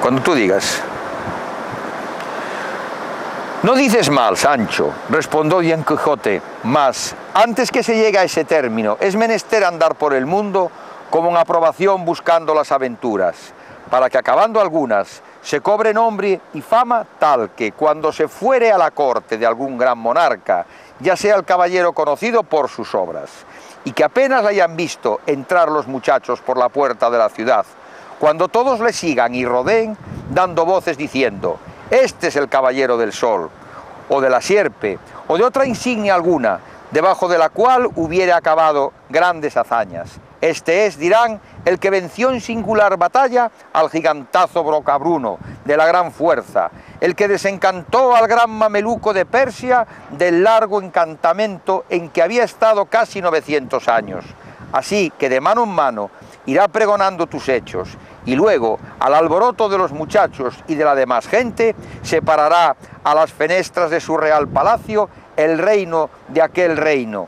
Cuando tú digas. No dices mal, Sancho, respondió Don Quijote, mas antes que se llegue a ese término es menester andar por el mundo como en aprobación buscando las aventuras, para que acabando algunas se cobre nombre y fama tal que cuando se fuere a la corte de algún gran monarca, ya sea el caballero conocido por sus obras, y que apenas le hayan visto entrar los muchachos por la puerta de la ciudad, cuando todos le sigan y rodeen, dando voces diciendo: este es el caballero del sol, o de la sierpe, o de otra insignia alguna, debajo de la cual hubiere acabado grandes hazañas. Este es, dirán, el que venció en singular batalla al gigantazo Brocabruno, de la gran fuerza, el que desencantó al gran mameluco de Persia del largo encantamento en que había estado casi 900 años. Así que de mano en mano irá pregonando tus hechos, y luego, al alboroto de los muchachos y de la demás gente, separará a las fenestras de su real palacio el reino de aquel reino.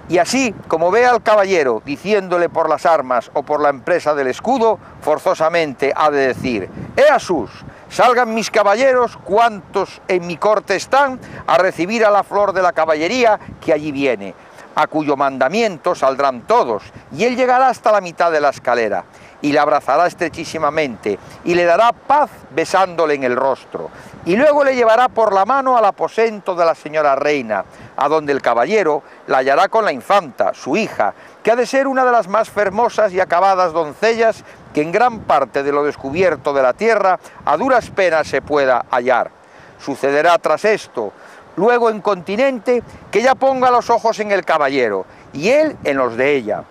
Y así, como vea al caballero diciéndole por las armas o por la empresa del escudo, forzosamente ha de decir: ¡Ea sus! Salgan mis caballeros, cuantos en mi corte están, a recibir a la flor de la caballería que allí viene, a cuyo mandamiento saldrán todos, y él llegará hasta la mitad de la escalera, y le abrazará estrechísimamente, y le dará paz besándole en el rostro, y luego le llevará por la mano al aposento de la señora reina, a donde el caballero la hallará con la infanta, su hija, que ha de ser una de las más fermosas y acabadas doncellas que en gran parte de lo descubierto de la tierra a duras penas se pueda hallar. Sucederá tras esto, luego en continente, que ella ponga los ojos en el caballero, y él en los de ella,